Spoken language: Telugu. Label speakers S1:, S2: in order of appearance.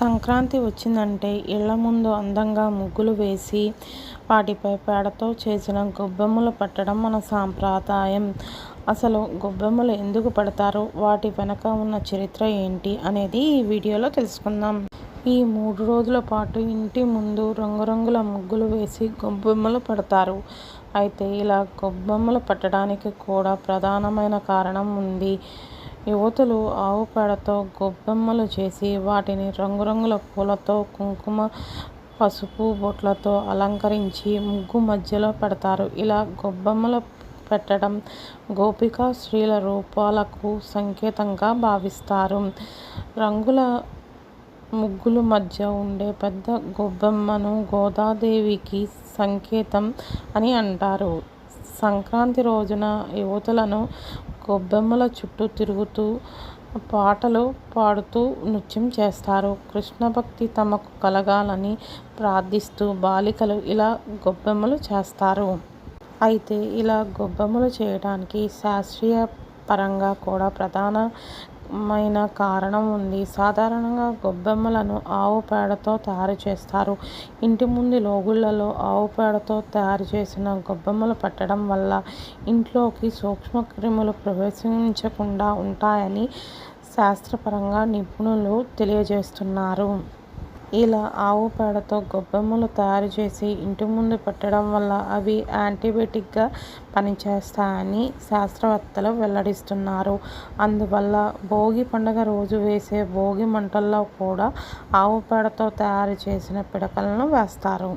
S1: సంక్రాంతి వచ్చిందంటే ఇళ్ల ముందు అందంగా ముగ్గులు వేసి వాటిపై పేడతో చేసిన గొబ్బెమ్మలు పెట్టడం మన సాంప్రదాయం. అసలు గొబ్బెమ్మలు ఎందుకు పెడతారు, వాటి వెనక ఉన్న చరిత్ర ఏంటి అనేది ఈ వీడియోలో తెలుసుకుందాం. ఈ 3 రోజుల పాటు ఇంటి ముందు రంగురంగుల ముగ్గులు వేసి గొబ్బెమ్మలు పెడతారు. అయితే ఇలా గొబ్బెమ్మలు పెట్టడానికి కూడా ప్రధానమైన కారణం ఉంది. యువతులు ఆవు పేడతో గొబ్బెమ్మలు చేసి వాటిని రంగురంగుల పూలతో, కుంకుమ, పసుపు బొట్లతో అలంకరించి ముగ్గు మధ్యలో పెడతారు. ఇలా గొబ్బెమ్మలు పెట్టడం గోపికా స్త్రీల రూపాలకు సంకేతంగా భావిస్తారు. రంగుల ముగ్గుల మధ్య ఉండే పెద్ద గొబ్బెమ్మను గోదాదేవికి సంకేతం అని అంటారు. సంక్రాంతి రోజున యువతులను గొబ్బెమ్మల చుట్టూ తిరుగుతూ పాటలు పాడుతూ నృత్యం చేస్తారు. కృష్ణ భక్తి తమకు కలగాలని ప్రార్థిస్తూ బాలికలు ఇలా గొబ్బెమ్మలు చేస్తారు. అయితే ఇలా గొబ్బెమ్మలు చేయడానికి శాస్త్రీయ పరంగా కూడా ప్రధానమైన కారణం ఉంది. సాధారణంగా గొబ్బెమ్మలను ఆవు పేడతో తయారు చేస్తారు. ఇంటి ముందు లోగుళ్లలో ఆవు పేడతో తయారు చేసిన గొబ్బెమ్మలు పెట్టడం వల్ల ఇంట్లోకి సూక్ష్మక్రిములు ప్రవేశించకుండా ఉంటాయని శాస్త్రపరంగా నిపుణులు తెలియజేస్తున్నారు. ఇలా ఆవు పేడతో గొబ్బెమ్మలు తయారు చేసి ఇంటి ముందు పెట్టడం వల్ల అవి యాంటీబయాటిక్గా పనిచేస్తాయని శాస్త్రవేత్తలు వెల్లడిస్తున్నారు. అందువల్ల భోగి పండుగ రోజు వేసే భోగి మంటల్లో కూడా ఆవు పేడతో తయారు చేసిన పిడకలను వేస్తారు.